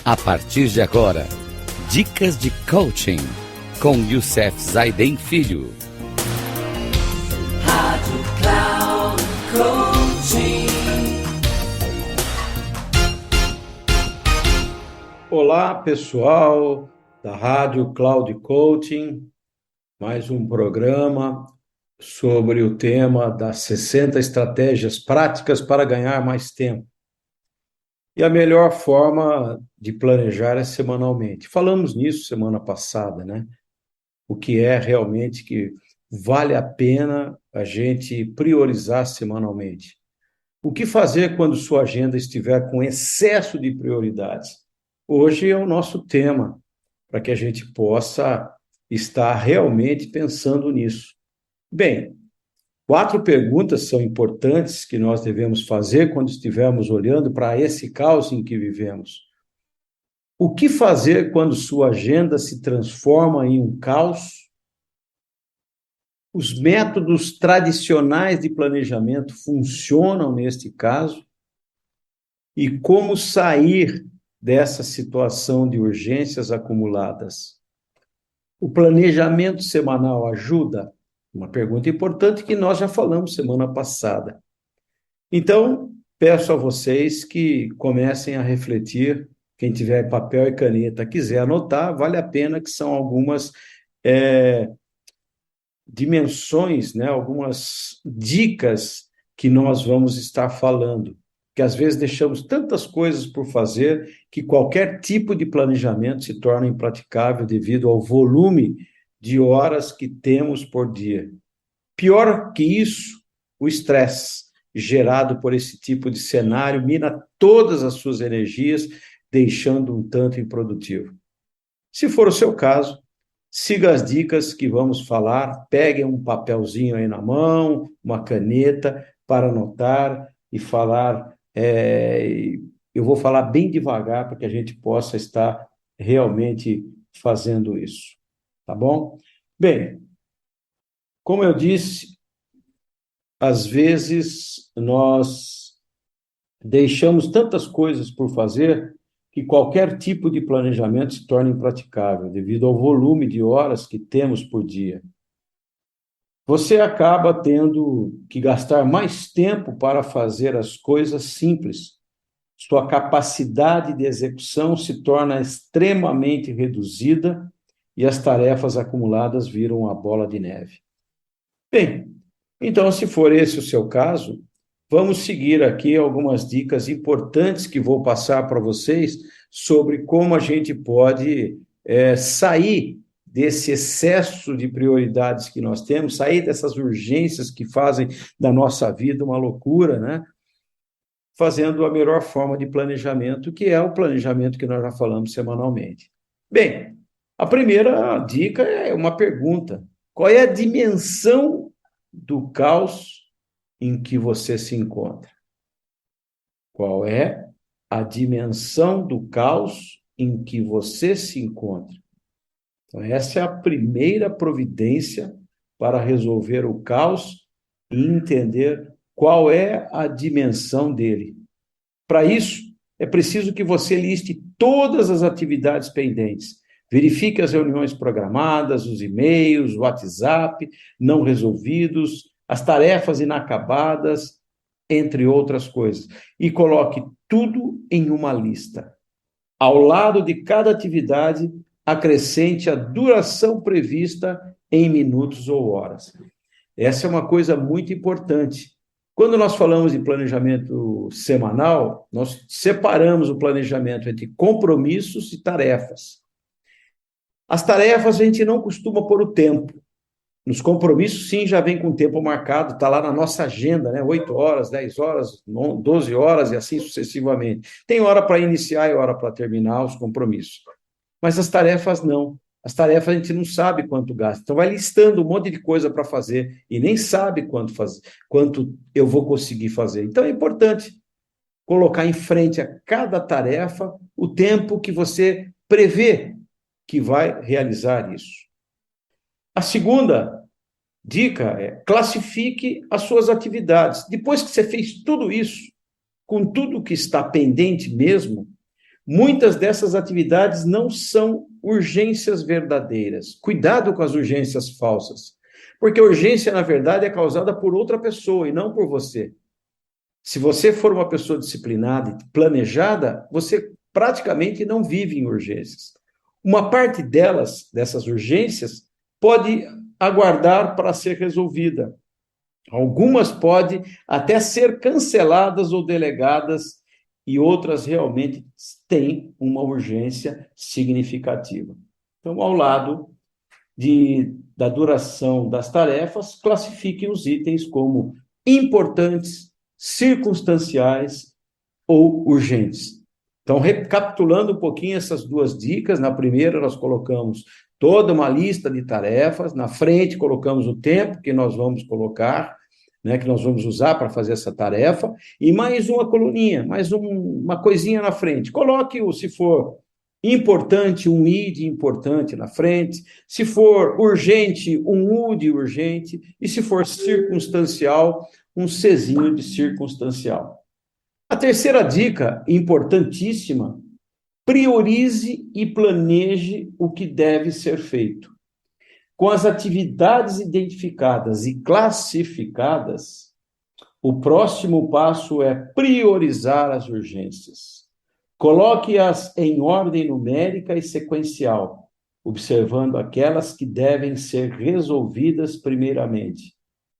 A partir de agora, dicas de coaching com Youssef Zaiden Filho. Rádio Cloud Coaching. Olá, pessoal da Rádio Cloud Coaching, mais um programa sobre o tema das 60 estratégias práticas para ganhar mais tempo. E a melhor forma de planejar é semanalmente. Falamos nisso semana passada, né? O que é realmente que vale a pena a gente priorizar semanalmente. O que fazer quando sua agenda estiver com excesso de prioridades? Hoje é o nosso tema, para que a gente possa estar realmente pensando nisso. Bem, 4 perguntas são importantes que nós devemos fazer quando estivermos olhando para esse caos em que vivemos. O que fazer quando sua agenda se transforma em um caos? Os métodos tradicionais de planejamento funcionam neste caso? E como sair dessa situação de urgências acumuladas? O planejamento semanal ajuda? Uma pergunta importante que nós já falamos semana passada. Então, peço a vocês que comecem a refletir. Quem tiver papel e caneta quiser anotar, vale a pena, que são algumas dimensões, né? Algumas dicas que nós vamos estar falando. Que às vezes deixamos tantas coisas por fazer que qualquer tipo de planejamento se torna impraticável devido ao volume de horas que temos por dia. Pior que isso, o estresse gerado por esse tipo de cenário mina todas as suas energias, deixando um tanto improdutivo. Se for o seu caso, siga as dicas que vamos falar, peguem um papelzinho aí na mão, uma caneta para anotar e falar. Eu vou falar bem devagar para que a gente possa estar realmente fazendo isso, tá bom? Bem, como eu disse, às vezes nós deixamos tantas coisas por fazer que qualquer tipo de planejamento se torna impraticável devido ao volume de horas que temos por dia. Você acaba tendo que gastar mais tempo para fazer as coisas simples. Sua capacidade de execução se torna extremamente reduzida e as tarefas acumuladas viram uma bola de neve. Bem, então, se for esse o seu caso, vamos seguir aqui algumas dicas importantes que vou passar para vocês sobre como a gente pode sair desse excesso de prioridades que nós temos, sair dessas urgências que fazem da nossa vida uma loucura, né? Fazendo a melhor forma de planejamento, que é o planejamento que nós já falamos semanalmente. Bem, a primeira dica é uma pergunta. Qual é a dimensão do caos em que você se encontra? Qual é a dimensão do caos em que você se encontra? Então, essa é a primeira providência para resolver o caos e entender qual é a dimensão dele. Para isso, é preciso que você liste todas as atividades pendentes. Verifique as reuniões programadas, os e-mails, o WhatsApp não resolvidos, as tarefas inacabadas, entre outras coisas. E coloque tudo em uma lista. Ao lado de cada atividade, acrescente a duração prevista em minutos ou horas. Essa é uma coisa muito importante. Quando nós falamos de planejamento semanal, nós separamos o planejamento entre compromissos e tarefas. As tarefas a gente não costuma pôr o tempo. Nos compromissos, sim, já vem com o tempo marcado, está lá na nossa agenda, né? 8 horas, 10 horas, 12 horas e assim sucessivamente. Tem hora para iniciar e hora para terminar os compromissos. Mas as tarefas não. As tarefas a gente não sabe quanto gasta. Então vai listando um monte de coisa para fazer e nem sabe quanto eu vou conseguir fazer. Então é importante colocar em frente a cada tarefa o tempo que você prevê que vai realizar isso. A segunda dica é classifique as suas atividades. Depois que você fez tudo isso, com tudo que está pendente mesmo, Muitas dessas atividades não são urgências verdadeiras. Cuidado com as urgências falsas, porque a urgência, na verdade, é causada por outra pessoa e não por você. Se você for uma pessoa disciplinada e planejada, você praticamente não vive em urgências. Uma parte delas, dessas urgências, pode aguardar para ser resolvida. Algumas podem até ser canceladas ou delegadas, e outras realmente têm uma urgência significativa. Então, ao lado da duração das tarefas, classifiquem os itens como importantes, circunstanciais ou urgentes. Então, recapitulando um pouquinho essas duas dicas, na primeira nós colocamos toda uma lista de tarefas, na frente colocamos o tempo que nós vamos colocar, né, que nós vamos usar para fazer essa tarefa, e mais uma coluninha, uma coisinha na frente. Coloque-o, se for importante, um I de importante na frente, se for urgente, um U de urgente, e se for circunstancial, um Czinho de circunstancial. A terceira dica, importantíssima, priorize e planeje o que deve ser feito. Com as atividades identificadas e classificadas, o próximo passo é priorizar as urgências. Coloque-as em ordem numérica e sequencial, observando aquelas que devem ser resolvidas primeiramente.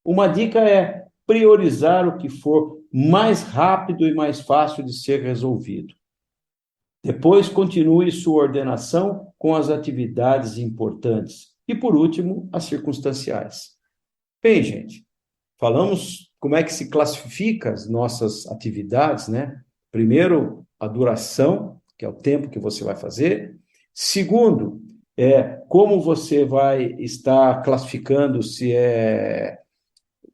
Uma dica é priorizar o que for mais rápido e mais fácil de ser resolvido. Depois, continue sua ordenação com as atividades importantes. E, por último, as circunstanciais. Bem, gente, falamos como é que se classifica as nossas atividades, né? Primeiro, a duração, que é o tempo que você vai fazer. Segundo, como você vai estar classificando se é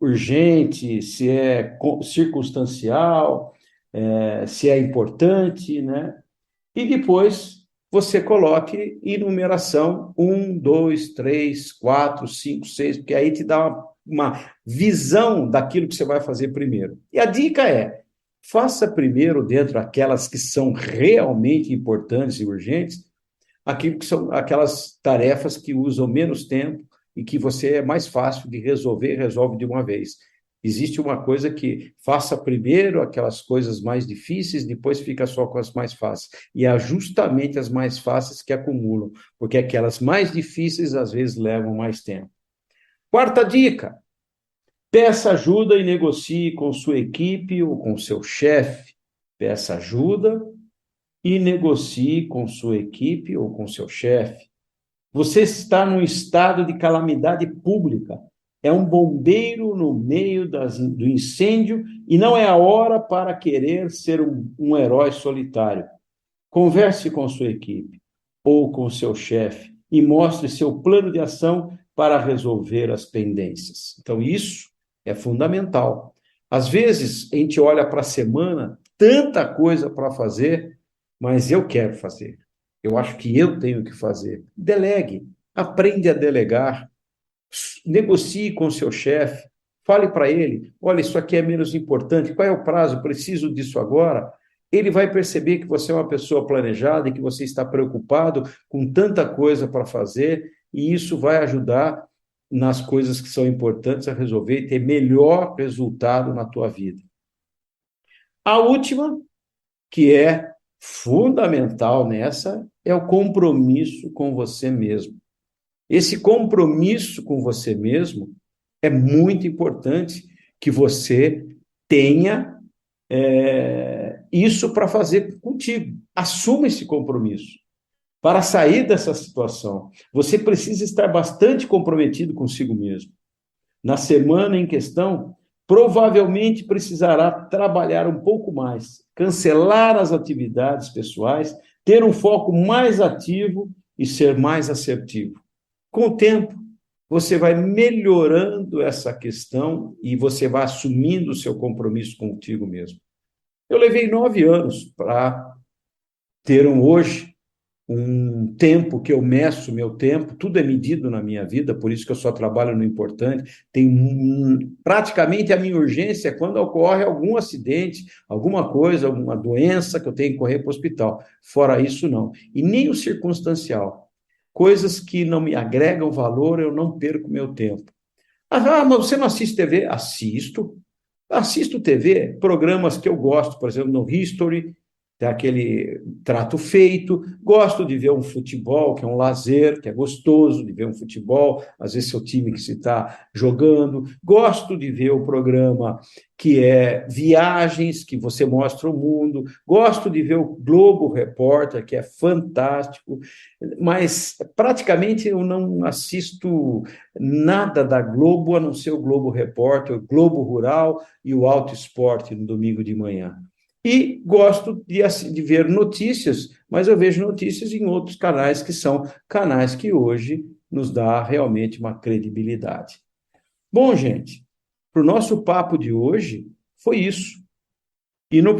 urgente, se é circunstancial, se é importante, né? E depois você coloque em numeração 1, 2, 3, 4, 5, 6, porque aí te dá uma visão daquilo que você vai fazer primeiro. E a dica é, faça primeiro, dentro daquelas que são realmente importantes e urgentes, aquilo que são aquelas tarefas que usam menos tempo e que você é mais fácil de resolver, resolve de uma vez. Existe uma coisa que faça primeiro aquelas coisas mais difíceis, depois fica só com as mais fáceis. E é justamente as mais fáceis que acumulam, porque aquelas mais difíceis às vezes levam mais tempo. Quarta dica, peça ajuda e negocie com sua equipe ou com seu chefe. Peça ajuda e negocie com sua equipe ou com seu chefe. Você está num estado de calamidade pública. É um bombeiro no meio do incêndio e não é a hora para querer ser um herói solitário. Converse com sua equipe ou com seu chefe e mostre seu plano de ação para resolver as pendências. Então, isso é fundamental. Às vezes, a gente olha para a semana, tanta coisa para fazer, mas eu quero fazer. Eu acho que eu tenho que fazer. Delegue, aprende a delegar. Negocie com o seu chefe, fale para ele, olha, isso aqui é menos importante, qual é o prazo, preciso disso agora. Ele vai perceber que você é uma pessoa planejada e que você está preocupado com tanta coisa para fazer, e isso vai ajudar nas coisas que são importantes a resolver e ter melhor resultado na tua vida. A última, que é fundamental nessa, é o compromisso com você mesmo. Esse compromisso com você mesmo é muito importante que você tenha isso para fazer contigo. Assuma esse compromisso. Para sair dessa situação, você precisa estar bastante comprometido consigo mesmo. Na semana em questão, provavelmente precisará trabalhar um pouco mais, cancelar as atividades pessoais, ter um foco mais ativo e ser mais assertivo. Com o tempo, você vai melhorando essa questão e você vai assumindo o seu compromisso contigo mesmo. Eu levei 9 anos para ter hoje um tempo que eu meço meu tempo, tudo é medido na minha vida, por isso que eu só trabalho no importante. Praticamente a minha urgência é quando ocorre algum acidente, alguma coisa, alguma doença que eu tenho que correr para o hospital. Fora isso, não. E nem o circunstancial. Coisas que não me agregam valor, eu não perco meu tempo. Ah, mas você não assiste TV? Assisto TV, programas que eu gosto, por exemplo, no History, daquele trato feito. Gosto de ver um futebol, que é um lazer, que é gostoso de ver um futebol, às vezes seu time que se está jogando. Gosto de ver o programa que é viagens, que você mostra o mundo. Gosto de ver o Globo Repórter, que é fantástico, mas praticamente eu não assisto nada da Globo, a não ser o Globo Repórter, o Globo Rural e o Auto Esporte no domingo de manhã. E gosto de ver notícias, mas eu vejo notícias em outros canais que são canais que hoje nos dá realmente uma credibilidade. Bom, gente, para o nosso papo de hoje foi isso. E no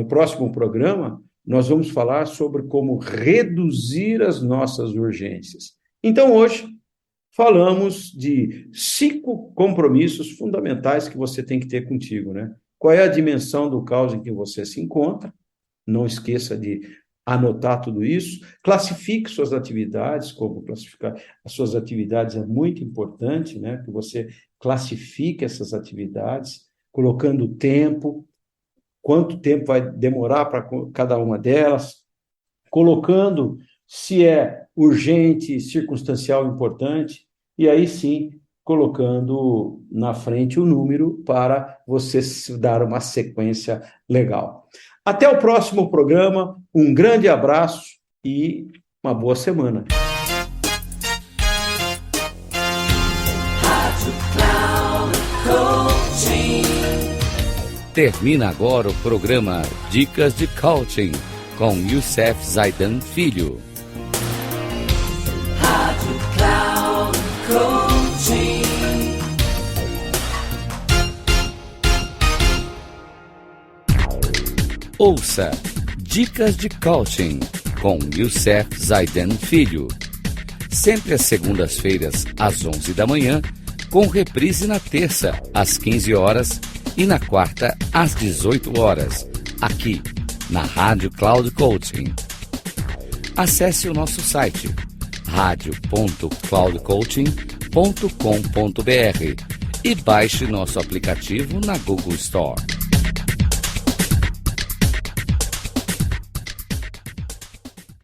próximo programa, nós vamos falar sobre como reduzir as nossas urgências. Então, hoje, falamos de 5 compromissos fundamentais que você tem que ter contigo, né? Qual é a dimensão do caos em que você se encontra? Não esqueça de anotar tudo isso. Classifique suas atividades, como classificar as suas atividades é muito importante, né? Que você classifique essas atividades, colocando tempo, quanto tempo vai demorar para cada uma delas, colocando se é urgente, circunstancial, importante, e aí sim, colocando na frente o número para você dar uma sequência legal. Até o próximo programa, um grande abraço e uma boa semana. Termina agora o programa Dicas de Coaching com Youssef Zaidan Filho. Rádio Cloud Coaching. Ouça Dicas de Coaching com Youssef Zaidan Filho. Sempre às segundas-feiras, às 11 da manhã, com reprise na terça, às 15 horas e na quarta, às 18 horas, aqui na Rádio Cloud Coaching. Acesse o nosso site radio.cloudcoaching.com.br e baixe nosso aplicativo na Google Store.